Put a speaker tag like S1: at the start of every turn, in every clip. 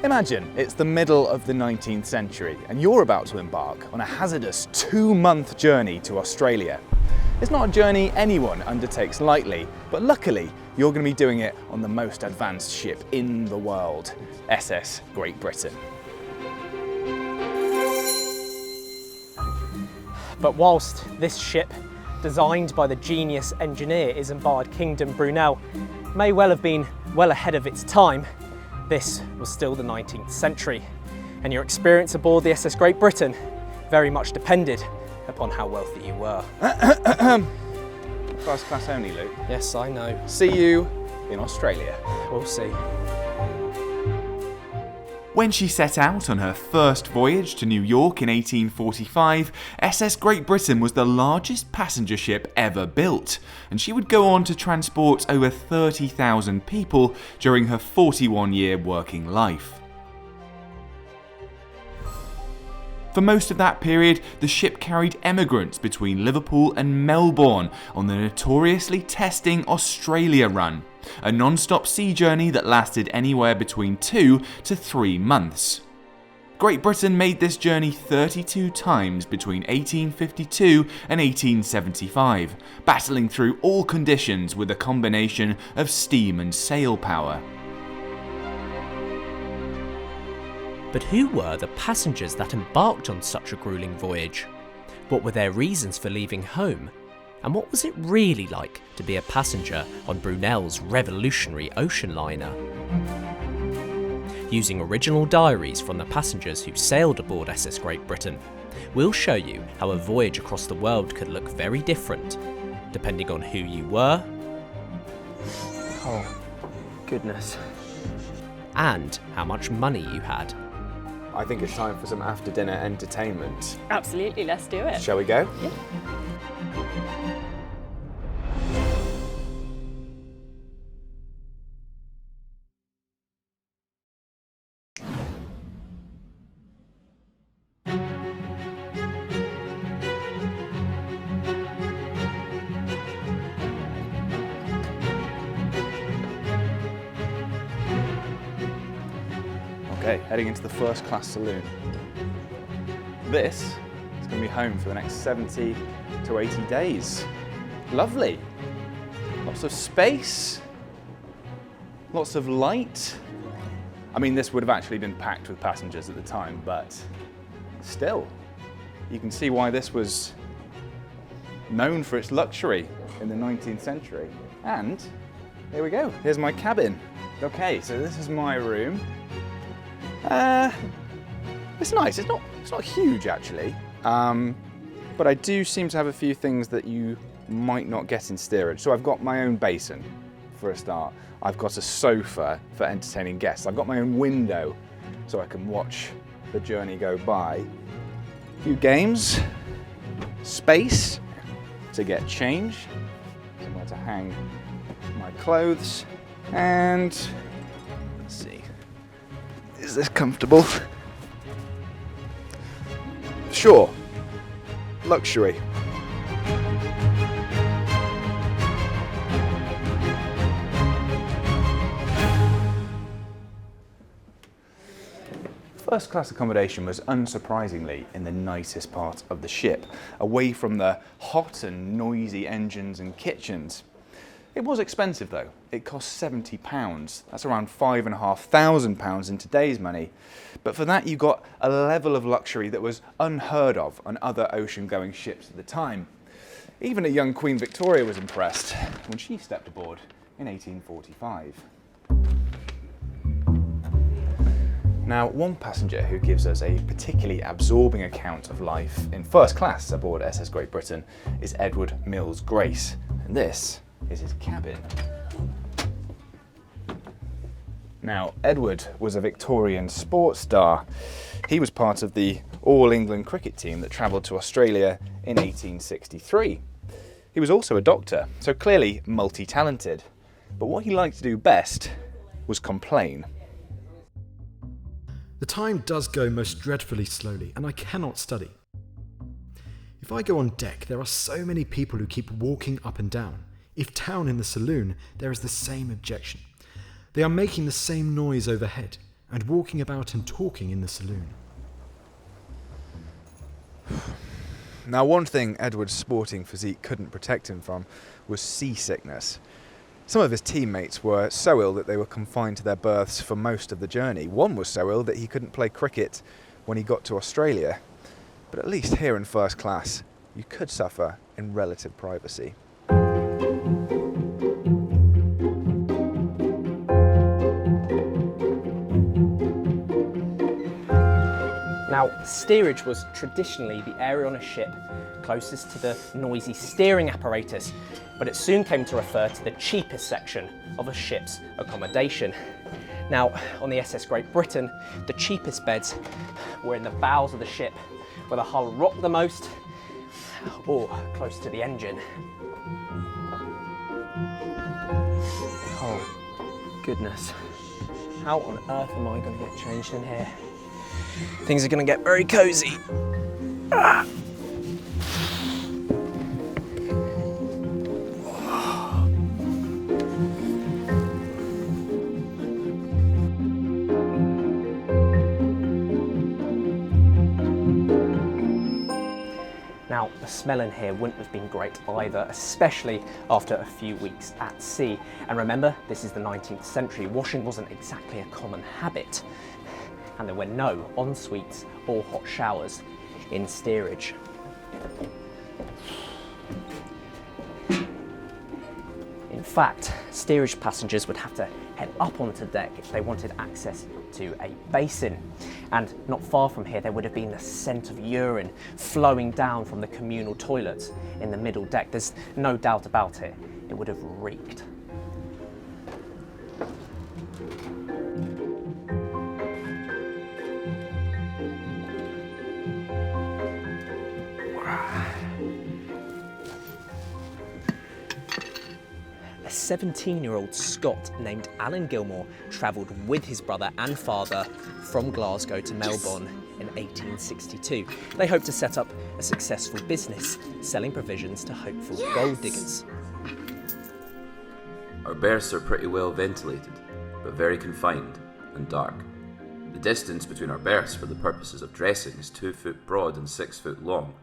S1: Imagine it's the middle of the 19th century and you're about to embark on a hazardous 2-month journey to Australia. It's not a journey anyone undertakes lightly, but luckily you're going to be doing it on the most advanced ship in the world, SS Great Britain.
S2: But whilst this ship, designed by the genius engineer Isambard Kingdom Brunel, may well have been well ahead of its time, this was still the 19th century, and your experience aboard the SS Great Britain very much depended upon how wealthy you were.
S1: First class only, Luke.
S2: Yes, I know.
S1: See you in Australia.
S2: We'll see.
S3: When she set out on her first voyage to New York in 1845, SS Great Britain was the largest passenger ship ever built, and she would go on to transport over 30,000 people during her 41-year working life. For most of that period, the ship carried emigrants between Liverpool and Melbourne on the notoriously testing Australia run, a non-stop sea journey that lasted anywhere between 2 to 3 months. Great Britain made this journey 32 times between 1852 and 1875, battling through all conditions with a combination of steam and sail power.
S2: But who were the passengers that embarked on such a gruelling voyage? What were their reasons for leaving home? And what was it really like to be a passenger on Brunel's revolutionary ocean liner? Using original diaries from the passengers who sailed aboard SS Great Britain, we'll show you how a voyage across the world could look very different, depending on who you were.
S4: Oh, goodness.
S2: And how much money you had.
S4: I think it's time for some after-dinner entertainment.
S5: Absolutely, let's do it.
S4: Shall we go?
S5: Yeah.
S1: Okay, heading into the first class saloon. This is going to be home for the next 70 to 80 days. Lovely. Lots of space. Lots of light. I mean, this would have actually been packed with passengers at the time, but still, you can see why this was known for its luxury in the 19th century. And here we go. Here's my cabin. Okay, so this is my room. It's nice. It's not huge actually, but I do seem to have a few things that you might not get in steerage. So I've got my own basin for a start. I've got a sofa for entertaining guests. I've got my own window so I can watch the journey go by. A few games, space to get changed, somewhere to hang my clothes, and let's see. Is this comfortable? Sure. Luxury. First class accommodation was unsurprisingly in the nicest part of the ship, away from the hot and noisy engines and kitchens. It was expensive though. It cost £70. That's around £5,500 in today's money. But for that you got a level of luxury that was unheard of on other ocean-going ships at the time. Even a young Queen Victoria was impressed when she stepped aboard in 1845. Now, one passenger who gives us a particularly absorbing account of life in first class aboard SS Great Britain is Edward Mills Grace, and this is his cabin. Now, Edward was a Victorian sports star. He was part of the All England cricket team that travelled to Australia in 1863. He was also a doctor, so clearly multi-talented. But what he liked to do best was complain.
S6: The time does go most dreadfully slowly, and I cannot study. If I go on deck, there are so many people who keep walking up and down. If down in the saloon, there is the same objection. They are making the same noise overhead. and walking about and talking in the saloon.
S1: Now, one thing Edward's sporting physique couldn't protect him from was seasickness. Some of his teammates were so ill that they were confined to their berths for most of the journey. One was so ill that he couldn't play cricket when he got to Australia. But at least here in first class, you could suffer in relative privacy.
S2: Now, steerage was traditionally the area on a ship closest to the noisy steering apparatus, but it soon came to refer to the cheapest section of a ship's accommodation. Now, on the SS Great Britain, the cheapest beds were in the bows of the ship, where the hull rocked the most, or close to the engine. Oh, goodness. How on earth am I going to get changed in here? Things are going to get very cozy. Ah. Now, the smell in here wouldn't have been great either, especially after a few weeks at sea. And remember, this is the 19th century. Washing wasn't exactly a common habit. And there were no en-suites or hot showers in steerage. In fact, steerage passengers would have to head up onto deck if they wanted access to a basin. And not far from here, there would have been the scent of urine flowing down from the communal toilets in the middle deck. There's no doubt about it. It would have reeked. A 17-year-old Scot named Alan Gilmore travelled with his brother and father from Glasgow to Melbourne in 1862. They hoped to set up a successful business, selling provisions to hopeful gold diggers.
S5: Our berths are pretty well ventilated, but very confined and dark. The distance between our berths for the purposes of dressing is 2 foot broad and 6 foot long,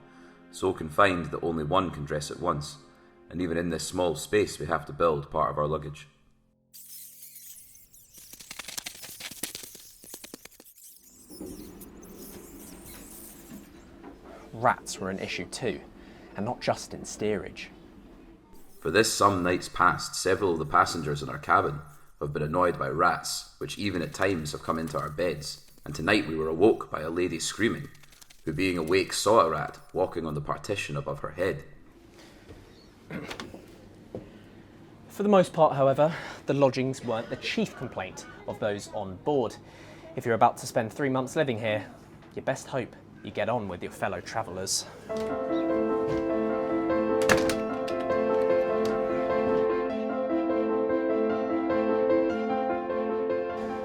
S5: so confined that only one can dress at once. And even in this small space, we have to build part of our luggage.
S2: Rats were an issue too, and not just in steerage.
S5: For this some nights past, several of the passengers in our cabin have been annoyed by rats, which even at times have come into our beds. And tonight we were awoke by a lady screaming, who being awake saw a rat walking on the partition above her head.
S2: For the most part, however, the lodgings weren't the chief complaint of those on board. If you're about to spend 3 months living here, you best hope you get on with your fellow travellers.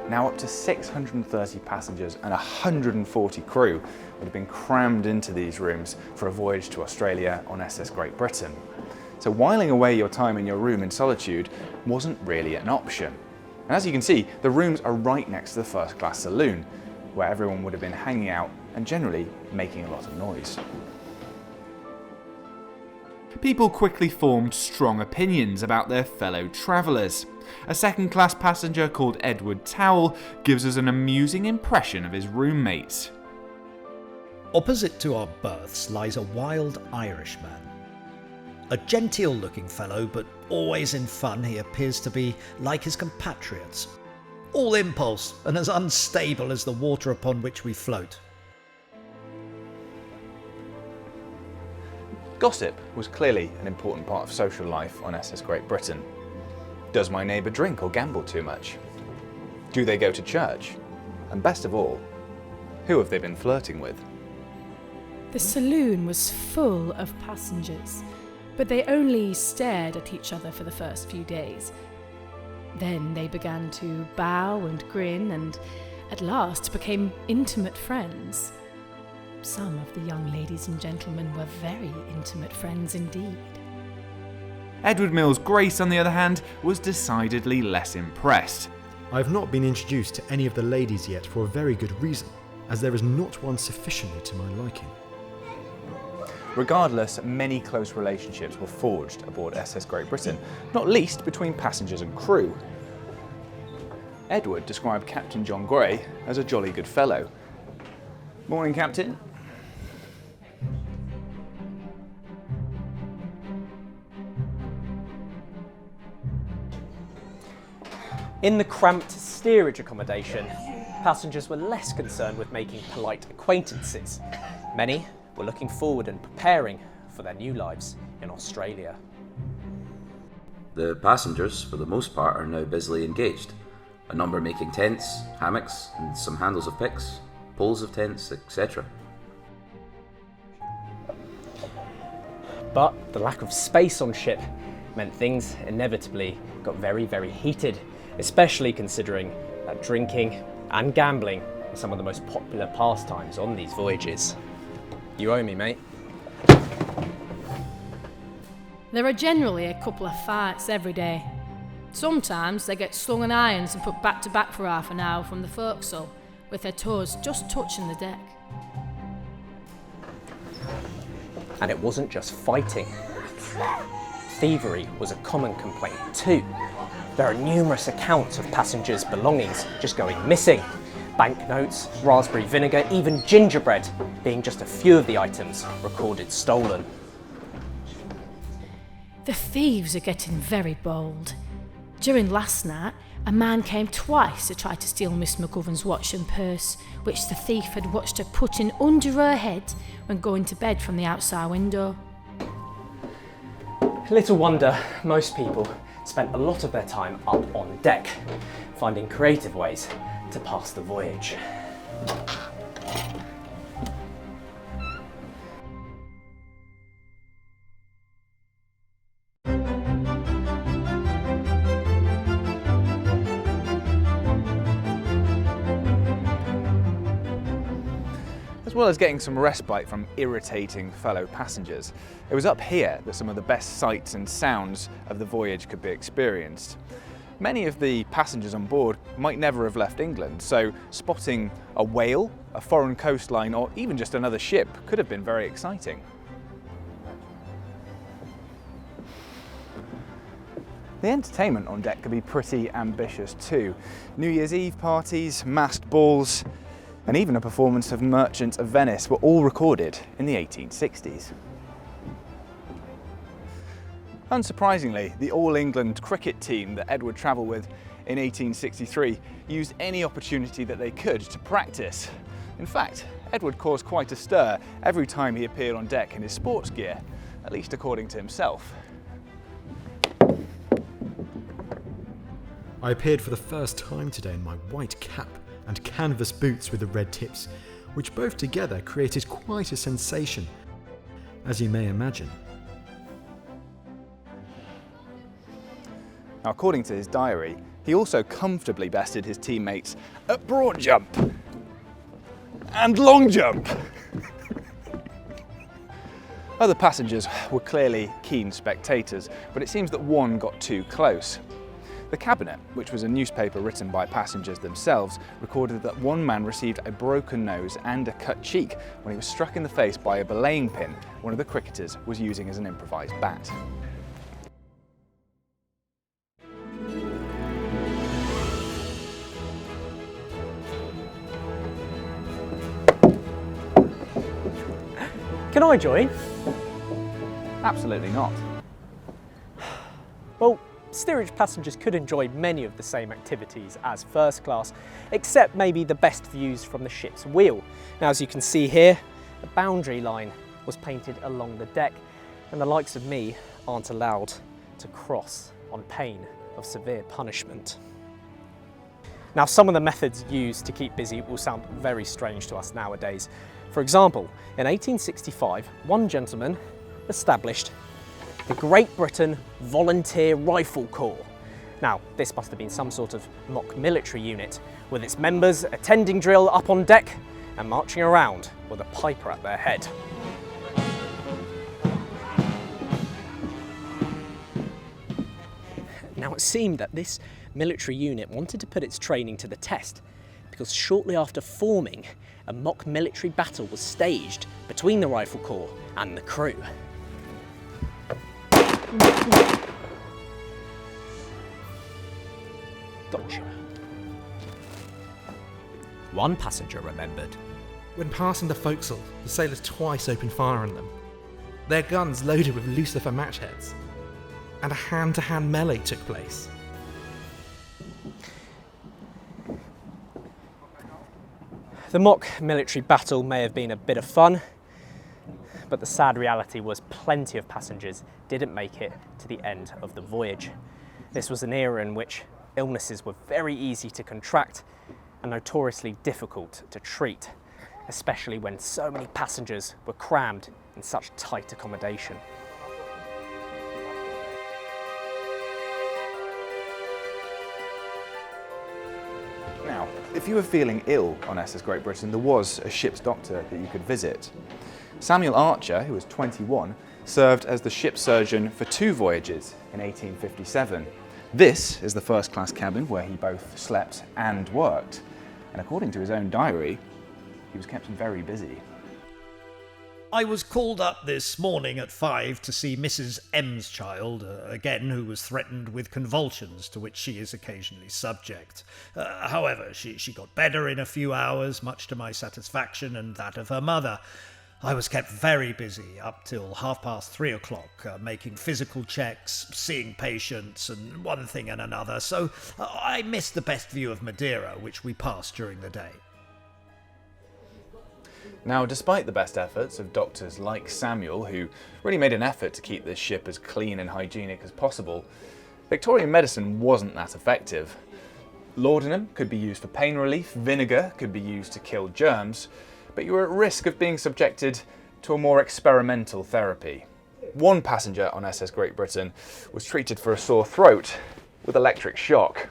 S1: Now up to 630 passengers and 140 crew would have been crammed into these rooms for a voyage to Australia on SS Great Britain. So whiling away your time in your room in solitude wasn't really an option. And as you can see, the rooms are right next to the first class saloon, where everyone would have been hanging out and generally making a lot of noise.
S3: People quickly formed strong opinions about their fellow travellers. A second-class passenger called Edward Towell gives us an amusing impression of his roommates.
S7: Opposite to our berths lies a wild Irishman. A genteel-looking fellow, but always in fun, he appears to be like his compatriots. All impulse and as unstable as the water upon which we float.
S1: Gossip was clearly an important part of social life on SS Great Britain. Does my neighbour drink or gamble too much? Do they go to church? And best of all, who have they been flirting with?
S8: The saloon was full of passengers, but they only stared at each other for the first few days. Then they began to bow and grin and at last became intimate friends. Some of the young ladies and gentlemen were very intimate friends indeed.
S3: Edward Mills Grace, on the other hand, was decidedly less impressed.
S6: I have not been introduced to any of the ladies yet for a very good reason, as there is not one sufficiently to my liking.
S1: Regardless, many close relationships were forged aboard SS Great Britain, not least between passengers and crew. Edward described Captain John Gray as a jolly good fellow. Morning, Captain.
S2: In the cramped steerage accommodation, passengers were less concerned with making polite acquaintances. Many were looking forward and preparing for their new lives in Australia.
S5: The passengers, for the most part, are now busily engaged. A number making tents, hammocks, and some handles of picks, poles of tents, etc.
S2: But the lack of space on ship meant things inevitably got very, very heated, especially considering that drinking and gambling are some of the most popular pastimes on these voyages. You owe me, mate.
S8: There are generally a couple of fights every day. Sometimes they get slung on irons and put back to back for half an hour from the forecastle, with their toes just touching the deck.
S2: And it wasn't just fighting. Thievery was a common complaint too. There are numerous accounts of passengers' belongings just going missing. Banknotes, raspberry vinegar, even gingerbread being just a few of the items recorded stolen.
S8: The thieves are getting very bold. During last night, a man came twice to try to steal Miss McGovern's watch and purse, which the thief had watched her putting under her head when going to bed from the outside window.
S2: Little wonder most people spent a lot of their time up on deck, finding creative ways to pass the voyage.
S1: As well as getting some respite from irritating fellow passengers, it was up here that some of the best sights and sounds of the voyage could be experienced. Many of the passengers on board might never have left England, so spotting a whale, a foreign coastline, or even just another ship could have been very exciting. The entertainment on deck could be pretty ambitious too. New Year's Eve parties, masked balls, and even a performance of Merchants of Venice were all recorded in the 1860s. Unsurprisingly, the All England cricket team that Edward travelled with in 1863 used any opportunity that they could to practice. In fact, Edward caused quite a stir every time he appeared on deck in his sports gear, at least according to himself.
S6: I appeared for the first time today in my white cap and canvas boots with the red tips, which both together created quite a sensation, as you may imagine.
S1: Now, according to his diary, he also comfortably bested his teammates at broad jump and long jump. Other passengers were clearly keen spectators, but it seems that one got too close. The Cabinet, which was a newspaper written by passengers themselves, recorded that one man received a broken nose and a cut cheek when he was struck in the face by a belaying pin one of the cricketers was using as an improvised bat.
S2: Can I join?
S1: Absolutely not.
S2: Well, steerage passengers could enjoy many of the same activities as first class, except maybe the best views from the ship's wheel. Now, as you can see here, a boundary line was painted along the deck, and the likes of me aren't allowed to cross on pain of severe punishment. Now, some of the methods used to keep busy will sound very strange to us nowadays. For example, in 1865, one gentleman established the Great Britain Volunteer Rifle Corps. Now, this must have been some sort of mock military unit, with its members attending drill up on deck and marching around with a piper at their head. Now, it seemed that this military unit wanted to put its training to the test because shortly after forming, a mock military battle was staged between the Rifle Corps and the crew. Gotcha. One passenger remembered.
S9: When passing the forecastle, the sailors twice opened fire on them. Their guns loaded with lucifer match heads, and a hand-to-hand melee took place.
S2: The mock military battle may have been a bit of fun, but the sad reality was plenty of passengers didn't make it to the end of the voyage. This was an era in which illnesses were very easy to contract and notoriously difficult to treat, especially when so many passengers were crammed in such tight accommodation.
S1: Now, if you were feeling ill on SS Great Britain, there was a ship's doctor that you could visit. Samuel Archer, who was 21, served as the ship's surgeon for 2 voyages in 1857. This is the first-class cabin where he both slept and worked. And according to his own diary, he was kept very busy.
S7: I was called up this morning at 5 to see Mrs. M's child, again, who was threatened with convulsions to which she is occasionally subject. However, she got better in a few hours, much to my satisfaction and that of her mother. I was kept very busy up till 3:30, making physical checks, seeing patients, and one thing and another, so I missed the best view of Madeira, which we passed during the day.
S1: Now, despite the best efforts of doctors like Samuel, who really made an effort to keep this ship as clean and hygienic as possible, Victorian medicine wasn't that effective. Laudanum could be used for pain relief, vinegar could be used to kill germs, but you were at risk of being subjected to a more experimental therapy. One passenger on SS Great Britain was treated for a sore throat with electric shock.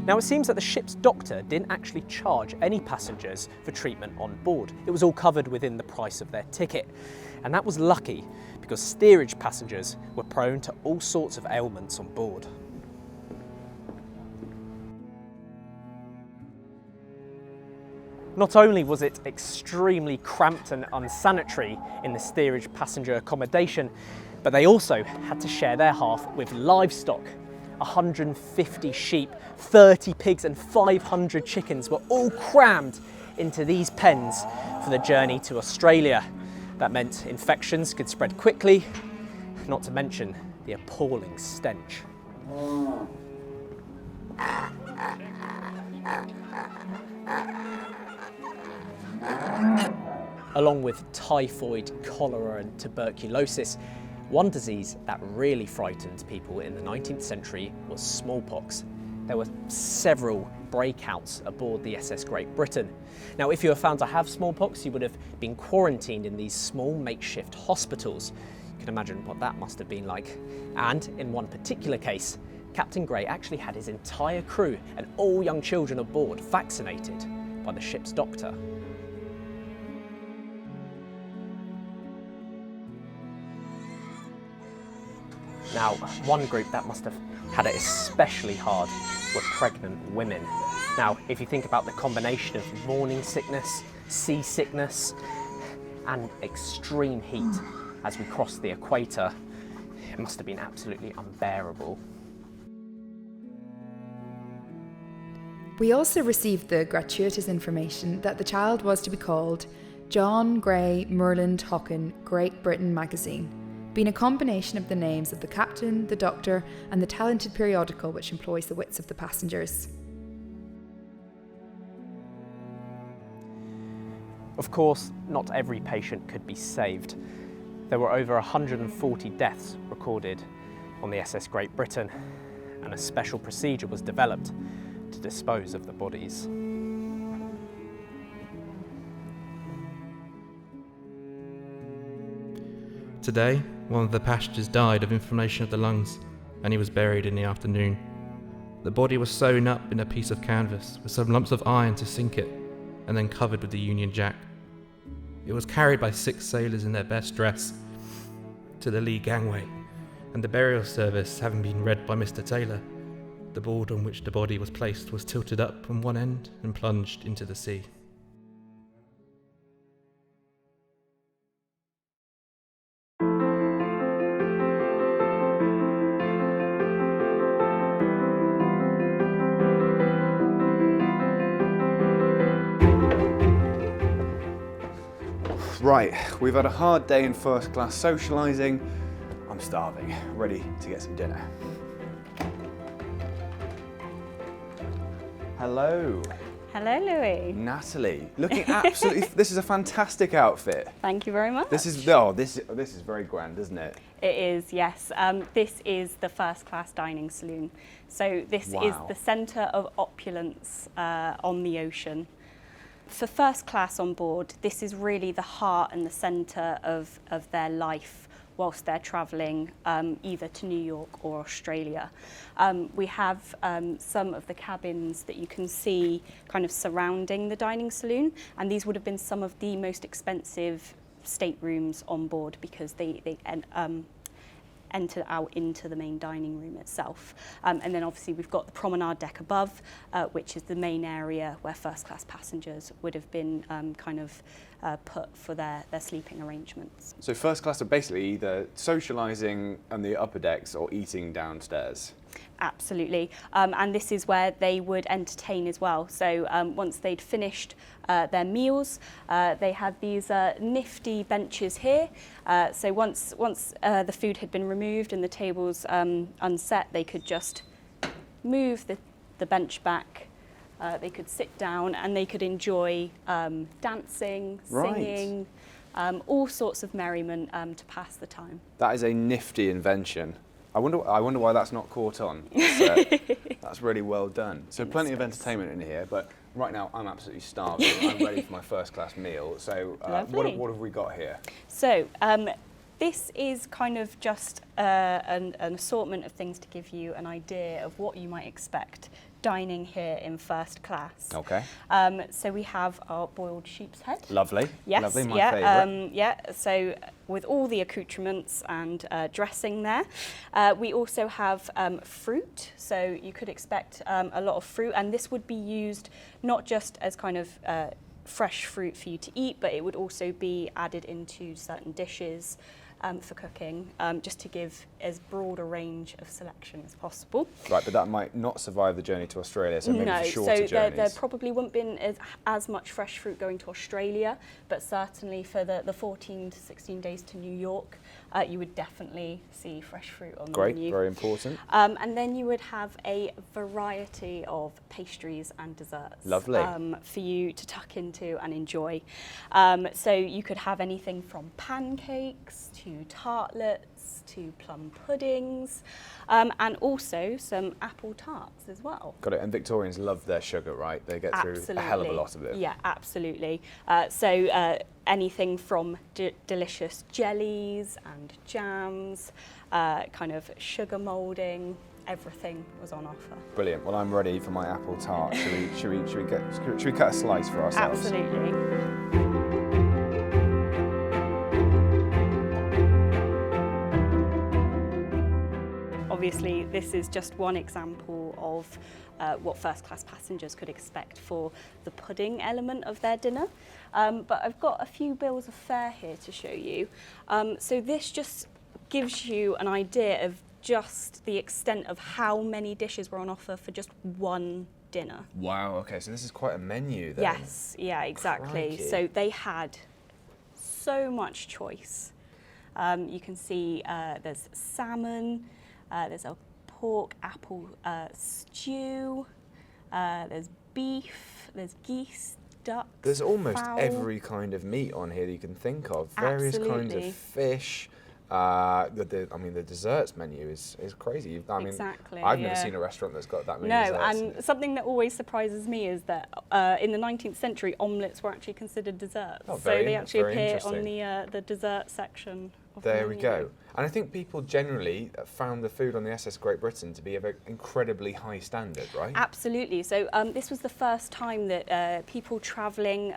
S2: Now, it seems that the ship's doctor didn't actually charge any passengers for treatment on board. It was all covered within the price of their ticket. And that was lucky, because steerage passengers were prone to all sorts of ailments on board. Not only was it extremely cramped and unsanitary in the steerage passenger accommodation, but they also had to share their half with livestock. 150 sheep, 30 pigs and 500 chickens were all crammed into these pens for the journey to Australia. That meant infections could spread quickly, not to mention the appalling stench. Along with typhoid, cholera and tuberculosis, one disease that really frightened people in the 19th century was smallpox. There were several breakouts aboard the SS Great Britain. Now, if you were found to have smallpox, you would have been quarantined in these small makeshift hospitals. You can imagine what that must have been like. And in one particular case, Captain Gray actually had his entire crew and all young children aboard vaccinated by the ship's doctor. Now, one group that must have had it especially hard were pregnant women. Now, if you think about the combination of morning sickness, seasickness, and extreme heat as we crossed the equator, it must have been absolutely unbearable.
S10: We also received the gratuitous information that the child was to be called John Gray Merland Hockin Great Britain Magazine, being a combination of the names of the captain, the doctor, and the talented periodical which employs the wits of the passengers.
S2: Of course, not every patient could be saved. There were over 140 deaths recorded on the SS Great Britain, and a special procedure was developed to dispose of the bodies.
S9: Today, one of the passengers died of inflammation of the lungs, and he was buried in the afternoon. The body was sewn up in a piece of canvas with some lumps of iron to sink it, and then covered with the Union Jack. It was carried by 6 sailors in their best dress to the lee gangway, and the burial service having been read by Mr. Taylor, the board on which the body was placed was tilted up from one end and plunged into the sea.
S1: Right, we've had a hard day in first class socialising. I'm starving, ready to get some dinner. Hello.
S11: Hello, Louis.
S1: Natalie, looking absolutely, this is a fantastic outfit.
S11: Thank you very much.
S1: This is very grand, isn't it?
S11: It is, yes. This is the first class dining saloon. So this is the centre of opulence on the ocean. For first class on board, this is really the heart and the centre of their life whilst they're travelling either to New York or Australia. We have some of the cabins that you can see kind of surrounding the dining saloon, and these would have been some of the most expensive staterooms on board because they enter out into the main dining room itself. And then obviously we've got the promenade deck above, which is the main area where first class passengers would have been put for their sleeping arrangements.
S1: So first class are basically either socialising on the upper decks or eating downstairs.
S11: Absolutely, and this is where they would entertain as well. So once they'd finished their meals, they had these nifty benches here. So once the food had been removed and the tables unset, they could just move the bench back. They could sit down and they could enjoy dancing, singing, all sorts of merriment to pass the time.
S1: That is a nifty invention. I wonder why that's not caught on. That's really well done. So plenty of entertainment in here, but right now I'm absolutely starving. I'm ready for my first class meal. So what have we got here?
S11: So this is kind of just an assortment of things to give you an idea of what you might expect dining here in first class.
S1: Okay.
S11: So we have our boiled sheep's head.
S1: Lovely.
S11: Yes.
S1: Lovely, my favourite.
S11: Yeah. So with all the accoutrements and dressing there, we also have fruit. So you could expect a lot of fruit, and this would be used not just as kind of fresh fruit for you to eat, but it would also be added into certain dishes for cooking, just to give as broad a range of selection as possible.
S1: Right, but that might not survive the journey to Australia, so maybe for shorter journeys.
S11: No, so there probably wouldn't been as much fresh fruit going to Australia, but certainly for the 14 to 16 days to New York, you would definitely see fresh fruit on the menu.
S1: Great, very important.
S11: And then you would have a variety of pastries and desserts.
S1: Lovely.
S11: For you to tuck into and enjoy. So you could have anything from pancakes to tartlets to plum puddings, and also some apple tarts as well.
S1: Got it. And Victorians love their sugar, right? They get through a hell of a lot of it.
S11: Yeah, absolutely. So anything from delicious jellies and jams, kind of sugar moulding, everything was on offer.
S1: Brilliant. Well, I'm ready for my apple tart. Should we cut a slice for ourselves?
S11: Absolutely. Obviously, this is just one example of what first class passengers could expect for the pudding element of their dinner. But I've got a few bills of fare here to show you. So this just gives you an idea of just the extent of how many dishes were on offer for just one dinner.
S1: Wow, okay, so this is quite a menu then.
S11: Yes, yeah, exactly.
S1: Crikey.
S11: So they had so much choice. You can see there's salmon, there's a pork apple stew, there's beef, there's geese, ducks,
S1: There's almost
S11: fowl.
S1: every kind of meat on here that you can think of. Various kinds
S11: Absolutely.
S1: of fish. The desserts menu is crazy.
S11: Exactly,
S1: I've never
S11: yeah.
S1: seen a restaurant that's got that many
S11: No,
S1: desserts.
S11: and something that always surprises me is that in the 19th century, omelettes were actually considered desserts.
S1: Oh,
S11: so they actually
S1: very
S11: appear on
S1: interesting.
S11: the dessert section of
S1: There
S11: the
S1: we
S11: menu.
S1: go. And I think people generally found the food on the SS Great Britain to be of an incredibly high standard, right?
S11: Absolutely. So this was the first time that people travelling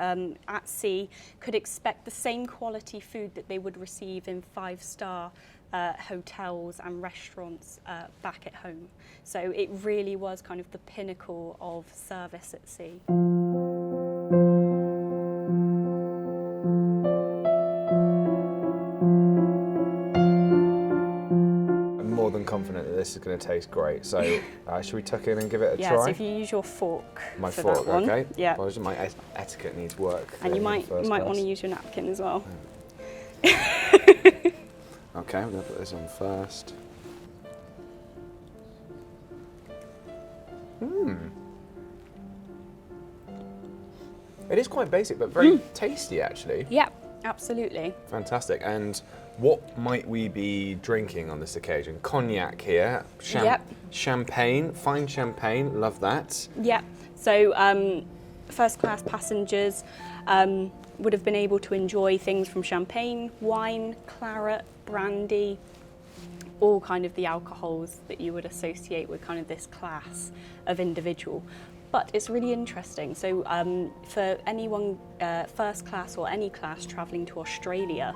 S11: at sea could expect the same quality food that they would receive in 5-star hotels and restaurants back at home. So it really was kind of the pinnacle of service at sea.
S1: I'm more than confident that this is going to taste great. So should we tuck in and give it a
S11: Yeah,
S1: try?
S11: so if you use your fork
S1: My
S11: for
S1: fork,
S11: that one.
S1: okay.
S11: Yeah.
S1: Well, my etiquette needs work.
S11: And you
S1: in
S11: might
S1: first
S11: want
S1: class.
S11: to use your napkin as well.
S1: Okay, we're going to put this on first. It is quite basic, but very tasty, actually.
S11: Yeah, absolutely.
S1: Fantastic. And what might we be drinking on this occasion? Cognac here.
S11: Yep.
S1: Champagne, fine champagne, love that.
S11: Yeah. So first class passengers would have been able to enjoy things from champagne, wine, claret, brandy, all kind of the alcohols that you would associate with kind of this class of individual. But it's really interesting. So for anyone first class or any class travelling to Australia,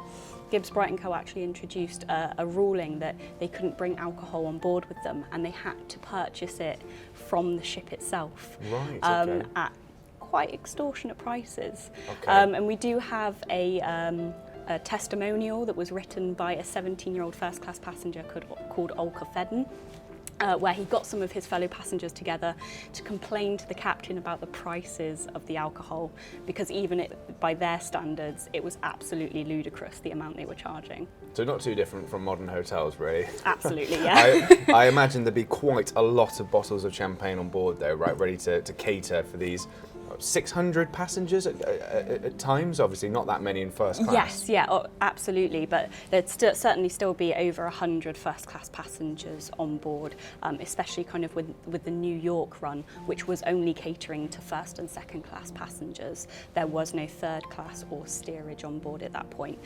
S11: Gibbs Bright & Co actually introduced a ruling that they couldn't bring alcohol on board with them, and they had to purchase it from the ship itself.
S1: Right, okay.
S11: At quite extortionate prices.
S1: Okay.
S11: And we do have a testimonial that was written by a 17-year-old first class passenger called Olka Fedden, where he got some of his fellow passengers together to complain to the captain about the prices of the alcohol, because even by their standards, it was absolutely ludicrous, the amount they were charging.
S1: So not too different from modern hotels, really.
S11: Absolutely, yeah.
S1: I imagine there'd be quite a lot of bottles of champagne on board, though, right, ready to cater for these 600 passengers at times. Obviously, not that many in first class.
S11: Yes, yeah, absolutely. But there'd certainly still be over 100 first-class passengers on board, especially kind of with the New York run, which was only catering to first and second-class passengers. There was no third-class or steerage on board at that point.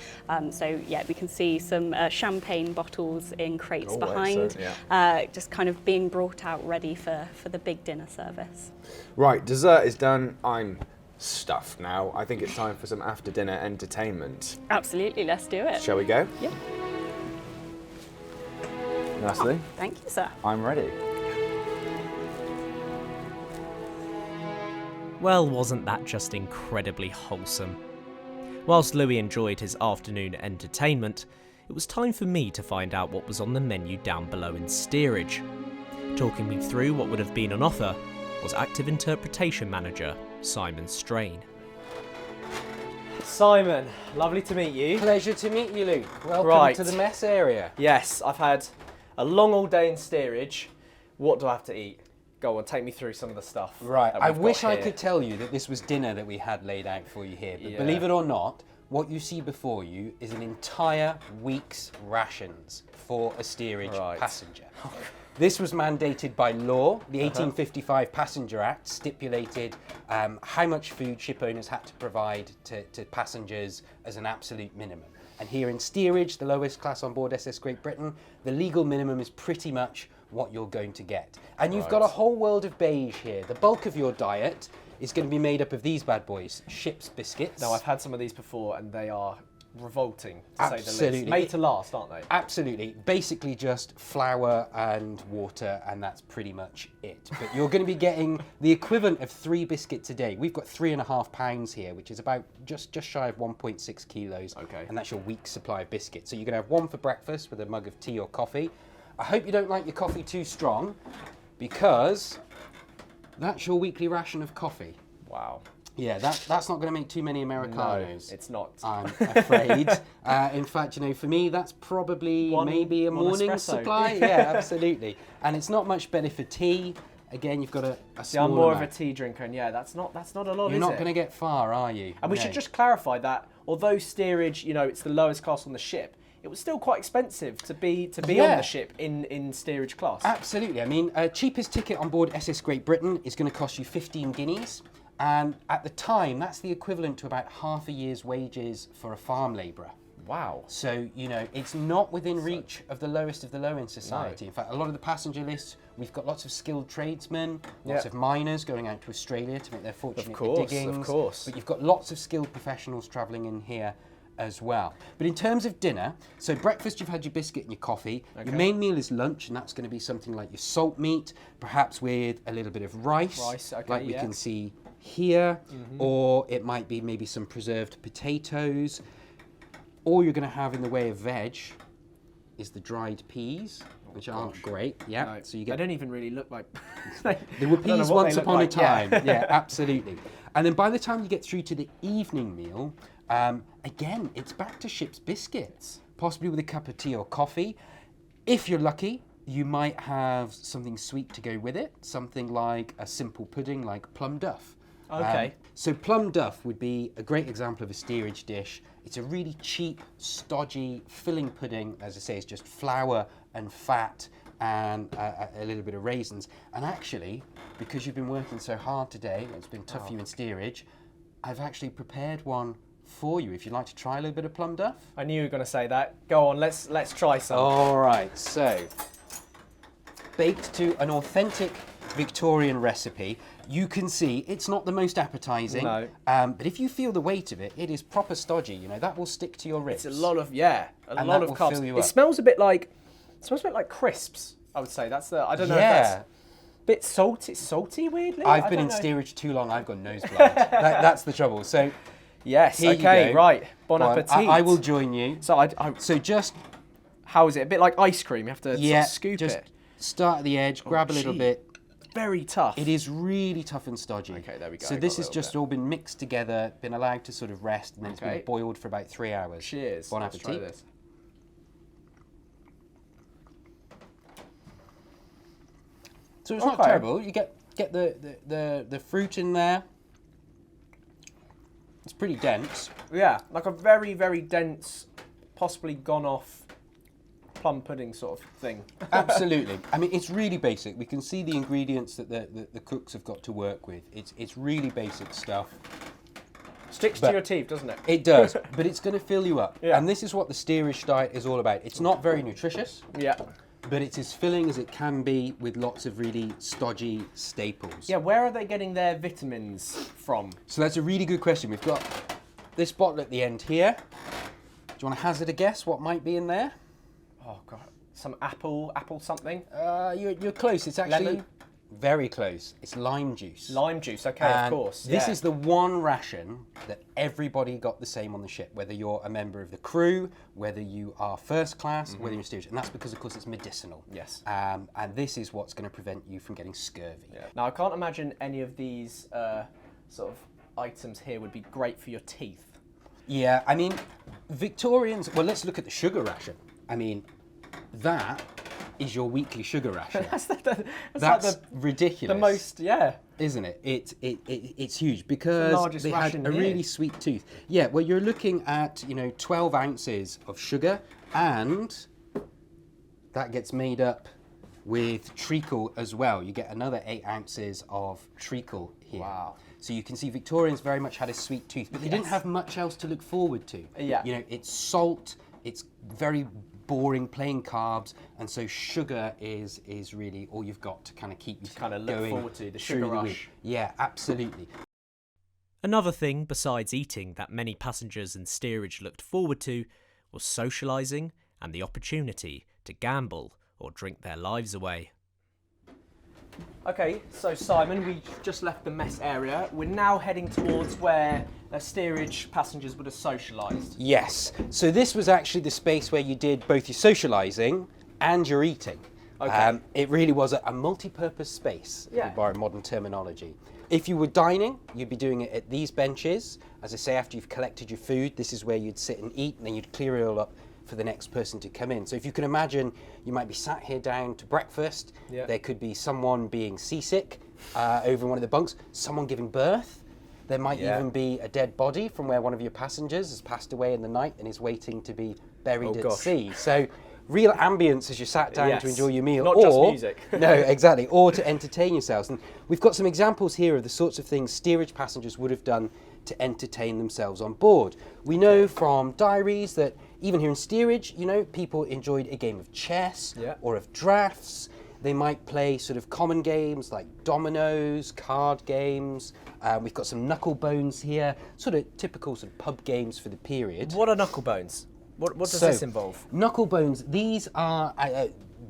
S11: So yeah, we can see some champagne bottles in crates behind,
S1: excellent, yeah.
S11: just kind of being brought out ready for the big dinner service.
S1: Right, dessert is done. I'm stuffed now. I think it's time for some after-dinner entertainment.
S11: Absolutely, let's do it.
S1: Shall we go?
S11: Yeah.
S1: Natalie?
S11: Thank you, sir.
S1: I'm ready.
S2: Well, wasn't that just incredibly wholesome? Whilst Louis enjoyed his afternoon entertainment, it was time for me to find out what was on the menu down below in steerage. Talking me through what would have been on offer was Active Interpretation Manager Simon Strain. Simon, lovely to meet you.
S12: Pleasure to meet you, Luke. Welcome
S2: Right.
S12: to the mess area.
S2: Yes, I've had a long all day in steerage. What do I have to eat? Go on, take me through some of the stuff.
S12: Right,
S2: that
S12: I
S2: we've got
S12: wish I
S2: here.
S12: could tell you that this was dinner that we had laid out for you here, but
S2: Yeah.
S12: believe it or not, what you see before you is an entire week's rations for a steerage passenger. This was mandated by law. The 1855 Passenger Act stipulated how much food ship owners had to provide to passengers as an absolute minimum. And here in steerage, the lowest class on board SS Great Britain, the legal minimum is pretty much what you're going to get. And you've got a whole world of beige here. The bulk of your diet is going to be made up of these bad boys, ship's biscuits.
S2: No, I've had some of these before and they are revolting, to say the
S12: Absolutely.
S2: least. Made to last, aren't they?
S12: Absolutely. Basically just flour and water, and that's pretty much it. But you're going to be getting the equivalent of 3 biscuits a day. We've got 3.5 pounds here, which is about just shy of 1.6 kilos.
S2: Okay.
S12: And that's your week's supply of biscuits. So you're going to have one for breakfast with a mug of tea or coffee. I hope you don't like your coffee too strong, because that's your weekly ration of coffee.
S2: Wow.
S12: Yeah, that's not going to make too many Americanos.
S2: No, it's not.
S12: I'm afraid. In fact, you know, for me, that's probably maybe a
S2: one
S12: morning
S2: espresso.
S12: supply. Yeah, absolutely. And it's not much better for tea. Again, you've got a
S2: See,
S12: small
S2: I'm more
S12: amount.
S2: of a tea drinker, and yeah, that's not a lot,
S12: You're not
S2: is
S12: going to
S2: it?
S12: get far, are you?
S2: And we
S12: No.
S2: should just clarify that although steerage, you know, it's the lowest class on the ship, it was still quite expensive to be on
S12: Yeah.
S2: the ship in steerage class.
S12: Absolutely. I mean, cheapest ticket on board SS Great Britain is going to cost you 15 guineas. And at the time, that's the equivalent to about half a year's wages for a farm labourer.
S2: Wow.
S12: So, you know, it's not within reach of the lowest of the low in society.
S2: No.
S12: In fact, a lot of the passenger lists, we've got lots of skilled tradesmen, lots
S2: Yeah.
S12: of miners going out to Australia to make their fortune
S2: Of course,
S12: at diggings.
S2: of course.
S12: But you've got lots of skilled professionals travelling in here as well. But in terms of dinner, so breakfast, you've had your biscuit and your coffee.
S2: Okay.
S12: Your main meal is lunch, and that's going to be something like your salt meat, perhaps with a little bit of rice,
S2: Okay,
S12: like we
S2: yeah.
S12: can see here, or it might be maybe some preserved potatoes. All you're going to have in the way of veg is the dried peas, which aren't great. Yeah,
S2: No,
S12: so you
S2: they
S12: get.
S2: don't even really look like.
S12: There were
S2: I don't know
S12: peas
S2: what
S12: once
S2: they look
S12: upon
S2: like,
S12: a time.
S2: yeah.
S12: Yeah, absolutely. And then by the time you get through to the evening meal, again, it's back to ship's biscuits, possibly with a cup of tea or coffee. If you're lucky, you might have something sweet to go with it, something like a simple pudding like plum duff.
S2: Okay.
S12: So plum duff would be a great example of a steerage dish. It's a really cheap, stodgy, filling pudding. As I say, it's just flour and fat and a little bit of raisins. And actually, because you've been working so hard today, it's been tough for you in steerage, I've actually prepared one for you. If you'd like to try a little bit of plum duff.
S2: I knew you were going to say that. Go on, let's try some.
S12: All right, so baked to an authentic Victorian recipe. You can see it's not the most appetizing,
S2: No.
S12: But if you feel the weight of it, it is proper stodgy. You know, that will stick to your ribs.
S2: It's a lot of a
S12: And
S2: lot
S12: that
S2: of
S12: will
S2: carbs.
S12: fill you
S2: It
S12: up.
S2: smells a bit like crisps. I would say that's the. I don't know if
S12: Yeah.
S2: that's bit salty. It's salty weirdly.
S12: I've
S2: I
S12: been
S2: don't
S12: in
S2: know.
S12: steerage too long. I've got nose blind. That's the trouble. So
S2: Yes.
S12: here you
S2: Okay.
S12: go.
S2: Right. Bon
S12: Well,
S2: appetit.
S12: I will join you.
S2: So
S12: So just
S2: how is it? A bit like ice cream. You have to sort of scoop
S12: just
S2: it.
S12: start at the edge, grab a little
S2: gee.
S12: bit.
S2: Very tough.
S12: It is really tough and stodgy.
S2: Okay, there we go.
S12: So
S2: I got
S12: this
S2: a
S12: has
S2: little
S12: just
S2: bit.
S12: all been mixed together, been allowed to sort of rest, and then it's
S2: Okay.
S12: been boiled for about 3 hours.
S2: Cheers.
S12: Bon
S2: Let's try
S12: appetit.
S2: this.
S12: So it's not
S2: Okay.
S12: terrible. You get the fruit in there. It's pretty dense.
S2: Yeah, like a very, very dense, possibly gone off plum pudding sort of thing.
S12: Absolutely. I mean, it's really basic. We can see the ingredients that the cooks have got to work with. It's really basic stuff.
S2: Sticks
S12: But-
S2: to your teeth, doesn't it?
S12: It does, but it's going to fill you up.
S2: Yeah.
S12: And this is what the steerage diet is all about. It's not very nutritious,
S2: Yeah.
S12: but it's as filling as it can be with lots of really stodgy staples.
S2: Yeah, where are they getting their vitamins from?
S12: So that's a really good question. We've got this bottle at the end here. Do you want to hazard a guess what might be in there?
S2: Oh god, some apple something.
S12: You're close. It's actually
S2: Lemon?
S12: very close. It's lime juice.
S2: Lime juice, okay,
S12: And
S2: of course.
S12: This
S2: yeah.
S12: is the one ration that everybody got the same on the ship, whether you're a member of the crew, whether you are first class, whether you're steerage. And that's because, of course, it's medicinal.
S2: Yes.
S12: And this is what's going to prevent you from getting scurvy.
S2: Yeah. Now I can't imagine any of these sort of items here would be great for your teeth.
S12: Yeah, I mean, Victorians, well, let's look at the sugar ration. I mean, that is your weekly sugar ration.
S2: That's
S12: That's
S2: like
S12: ridiculous.
S2: the most, yeah.
S12: Isn't it? It's huge because
S2: largest
S12: they had
S2: ration
S12: a
S2: here.
S12: really sweet tooth. Yeah, well, you're looking at 12 ounces of sugar, and that gets made up with treacle as well. You get another 8 ounces of treacle here.
S2: Wow.
S12: So you can see Victorians very much had a sweet tooth, but they didn't have much else to look forward to.
S2: Yeah.
S12: It's salt. It's very boring, plain carbs, and so sugar is really all you've got to kind of keep you
S2: kind of look
S12: going
S2: forward to, the
S12: through
S2: sugar
S12: the
S2: rush.
S12: week. Yeah, absolutely.
S13: Another thing besides eating that many passengers in steerage looked forward to was socialising and the opportunity to gamble or drink their lives away.
S2: Okay, so Simon, we just left the mess area. We're now heading towards where steerage passengers would have socialised.
S12: Yes. So this was actually the space where you did both your socialising and your eating.
S2: Okay.
S12: It really was a multi-purpose space, if
S2: Yeah.
S12: you borrow modern terminology. If you were dining, you'd be doing it at these benches. As I say, after you've collected your food, this is where you'd sit and eat, and then you'd clear it all up for the next person to come in. So if you can imagine, you might be sat here down to breakfast.
S2: Yeah.
S12: There could be someone being seasick over in one of the bunks, someone giving birth. There might
S2: Yeah.
S12: even be a dead body from where one of your passengers has passed away in the night and is waiting to be buried at
S2: gosh.
S12: sea. So real ambience as you sat down
S2: Yes.
S12: to enjoy your meal.
S2: Not
S12: or,
S2: just music.
S12: No, exactly. Or to entertain yourselves. And we've got some examples here of the sorts of things steerage passengers would have done to entertain themselves on board. We know from diaries that even here in steerage, you know, people enjoyed a game of chess
S2: Yeah.
S12: or of drafts. They might play sort of common games like dominoes, card games. We've got some knuckle bones here, sort of typical sort of pub games for the period.
S2: What are knuckle bones? What does this involve?
S12: Knuckle bones, these are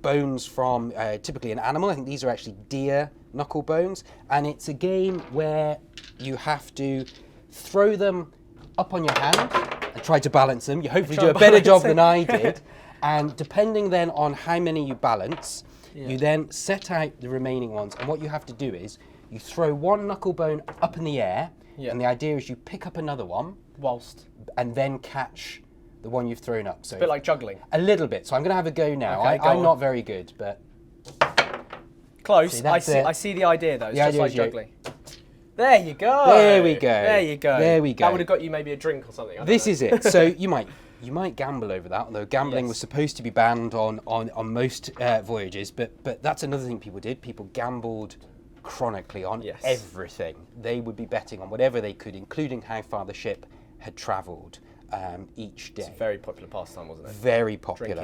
S12: bones from typically an animal. I think these are actually deer knuckle bones. And it's a game where you have to throw them up on your hand and try to balance them. You hopefully do a better job than I did. And depending then on how many you balance, you then set out the remaining ones. And what you have to do is you throw one knuckle bone up in the air. And the idea is you pick up another one.
S2: Whilst.
S12: And then catch the one you've thrown up. So
S2: A bit like juggling.
S12: a little bit. So I'm going to have a go now.
S2: Okay,
S12: I'm
S2: on.
S12: not very good, but
S2: Close.
S12: See, that's it.
S2: I see the idea though. It's
S12: The
S2: just
S12: idea
S2: like
S12: is you-
S2: juggling. There you go.
S12: There we go.
S2: There you go.
S12: There we go.
S2: That would have got you maybe a drink or something. I don't
S12: this
S2: know.
S12: is it. So you might gamble over that, although gambling was supposed to be banned on most voyages. But that's another thing people did. People gambled chronically on everything. They would be betting on whatever they could, including how far the ship had travelled each day.
S2: It's a very popular pastime, wasn't it?
S12: Very popular.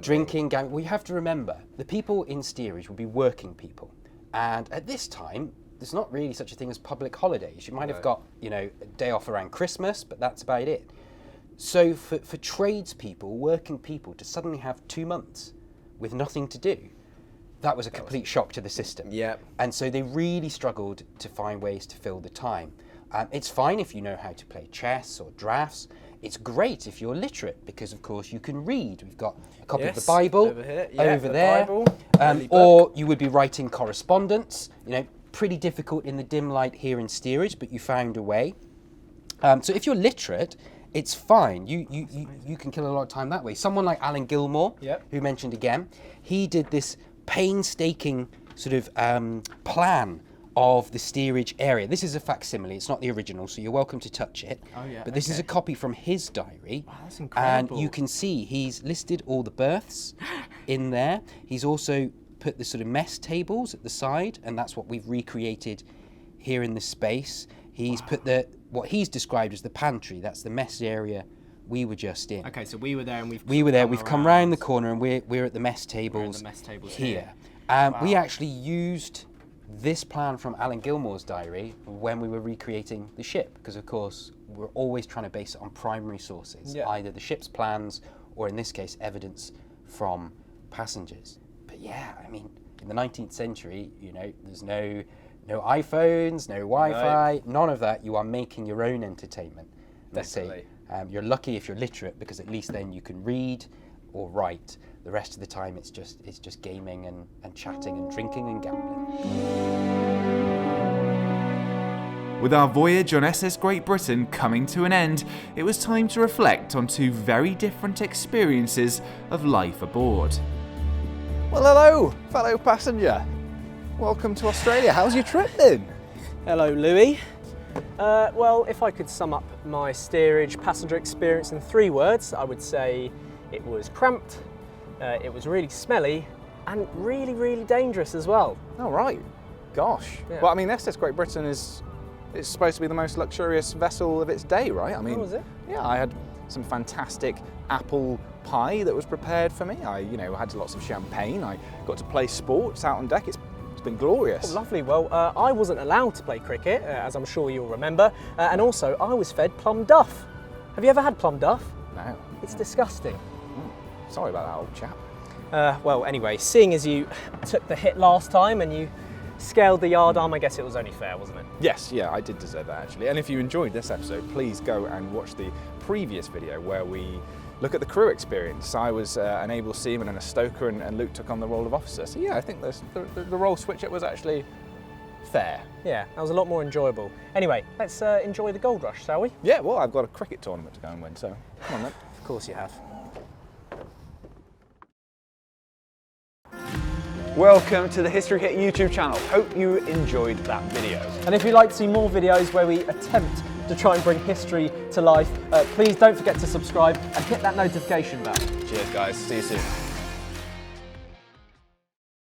S2: Drinking, gambling.
S12: Well, you have to remember, the people in steerage would be working people. And at this time, there's not really such a thing as public holidays. You might have got, you know, a day off around Christmas, but that's about it. So for tradespeople, working people, to suddenly have 2 months with nothing to do, that was a complete shock to the system.
S2: Yeah.
S12: And so they really struggled to find ways to fill the time. It's fine if you know how to play chess or drafts. It's great if you're literate, because of course you can read. We've got a copy of the Bible
S2: over here.
S12: over
S2: the
S12: there.
S2: Bible,
S12: or you would be writing correspondence, you know, pretty difficult in the dim light here in steerage, but you found a way. So if you're literate, it's fine. You can kill a lot of time that way. Someone like Alan Gilmore, who mentioned again, he did this painstaking sort of plan of the steerage area. This is a facsimile, it's not the original, so you're welcome to touch it.
S2: Oh, yeah,
S12: but this is a copy from his diary.
S2: Wow, that's incredible.
S12: And you can see he's listed all the berths in there. He's also put the sort of mess tables at the side, and that's what we've recreated here in this space. He's put what he's described as the pantry. That's the mess area we were just in.
S2: Okay, so we were there and
S12: we've come round the corner, and we're at the mess tables, here. We actually used this plan from Alan Gilmore's diary when we were recreating the ship, because of course we're always trying to base it on primary sources, either the ship's plans or in this case evidence from passengers. But yeah, I mean, in the 19th century, you know, there's no iPhones, no Wi-Fi, none of that. You are making your own entertainment.
S2: Definitely.
S12: You're lucky if you're literate, because at least then you can read or write. The rest of the time it's just gaming and chatting and drinking and gambling.
S3: With our voyage on SS Great Britain coming to an end, it was time to reflect on two very different experiences of life aboard.
S1: Well, hello, fellow passenger. Welcome to Australia. How's your trip been?
S2: Hello, Louie. Well, if I could sum up my steerage passenger experience in 3 words, I would say it was cramped, it was really smelly, and really, really dangerous as well.
S1: Oh, right. Gosh.
S2: Yeah.
S1: Well, I mean, SS Great Britain is supposed to be the most luxurious vessel of its day, right? I mean,
S2: Oh, is it?
S1: Yeah, I had some fantastic apple pie that was prepared for me. I, had lots of champagne. I got to play sports out on deck. It's been glorious.
S2: Oh, lovely. Well, I wasn't allowed to play cricket, as I'm sure you'll remember, and also I was fed plum duff. Have you ever had plum duff?
S1: No.
S2: It's disgusting.
S1: Sorry about that, old chap.
S2: Well, anyway, seeing as you took the hit last time and you scaled the yardarm, I guess it was only fair, wasn't it?
S1: Yes, yeah, I did deserve that actually. And if you enjoyed this episode, please go and watch the previous video where we look at the crew experience. I was an able seaman and a stoker, and Luke took on the role of officer. So yeah, I think the role switch it was actually fair.
S2: Yeah, that was a lot more enjoyable. Anyway, let's enjoy the gold rush, shall we?
S1: Yeah, well, I've got a cricket tournament to go and win, so come on then.
S2: Of course you have.
S1: Welcome to the History Hit YouTube channel. Hope you enjoyed that video.
S2: And if you'd like to see more videos where we attempt to try and bring history to life, please don't forget to subscribe and hit that notification bell.
S1: Cheers guys, see you soon.